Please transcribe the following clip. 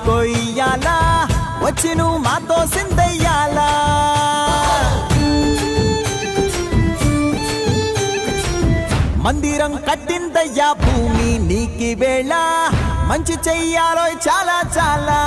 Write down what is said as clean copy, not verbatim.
కొయ్యాలా వచ్చి నువ్వు మాతో సిందయ్యాలా మందిరం కట్టిందయ్యా భూమి నీకి వేళ మంచి చెయ్యాలో చాలా చాలా